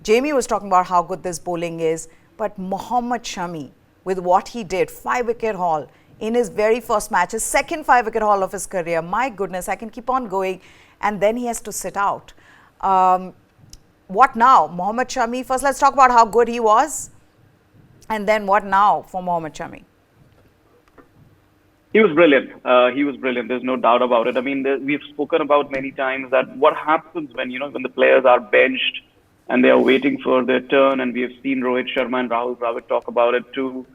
Jamie was talking about how good this bowling is, but Mohammed Shami, with what he did, 5-wicket haul in his very first match, his second 5-wicket haul of his career. My goodness, I can keep on going. And then he has to sit out. What now? Mohammed Shami, first let's talk about how good he was. And then what now for Mohammed Shami? He was brilliant. He was brilliant. There's no doubt about it. I mean, we've spoken about many times that what happens when, when the players are benched and they are waiting for their turn. And we have seen Rohit Sharma and Rahul Dravid talk about it too,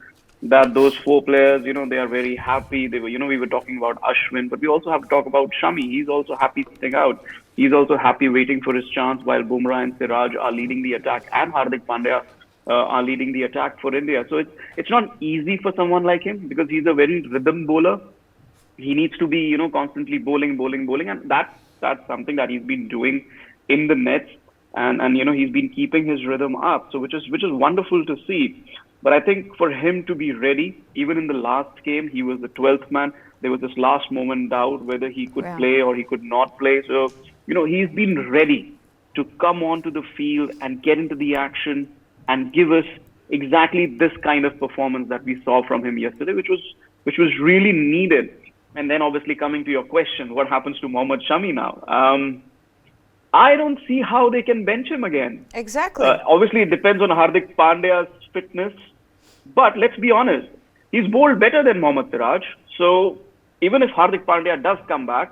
that those 4 players, they are very happy. They were, we were talking about Ashwin, but we also have to talk about Shami. He's also happy sitting out. He's also happy waiting for his chance while Bumrah and Siraj are leading the attack and Hardik Pandya are leading the attack for India. So it's not easy for someone like him because he's a very rhythm bowler. He needs to be, constantly bowling, and that's something that he's been doing in the nets, and he's been keeping his rhythm up. So which is wonderful to see. But I think for him to be ready, even in the last game, he was the 12th man. There was this last moment doubt whether he could play or he could not play. So, he's been ready to come onto the field and get into the action and give us exactly this kind of performance that we saw from him yesterday, which was really needed. And then obviously coming to your question, what happens to Mohammed Shami now? I don't see how they can bench him again. Exactly. Obviously, it depends on Hardik Pandya's fitness. But let's be honest, he's bowled better than Mohammad Siraj. So even if Hardik Pandya does come back,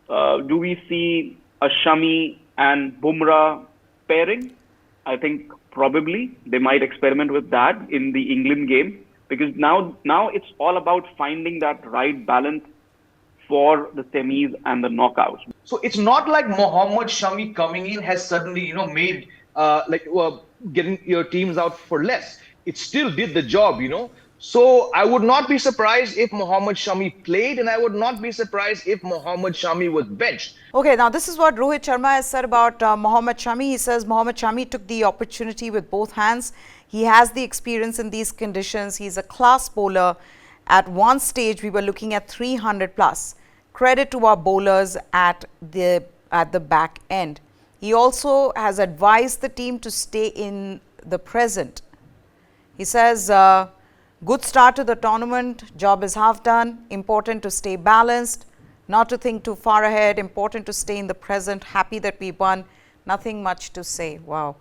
do we see a Shami and Bumrah pairing? I think probably they might experiment with that in the England game, because now it's all about finding that right balance for the semis and the knockouts. So it's not like Mohammed Shami coming in has suddenly, made getting your teams out for less. It still did the job, So I would not be surprised if Mohammed Shami played, and I would not be surprised if Mohammed Shami was benched. Okay, now this is what Rohit Sharma has said about Mohammed Shami. He says Mohammed Shami took the opportunity with both hands. He has the experience in these conditions. He's a class bowler. At one stage, we were looking at 300 plus. Credit to our bowlers at the back end. He also has advised the team to stay in the present. He says, good start to the tournament, job is half done, important to stay balanced, not to think too far ahead, important to stay in the present, happy that we won, nothing much to say. Wow.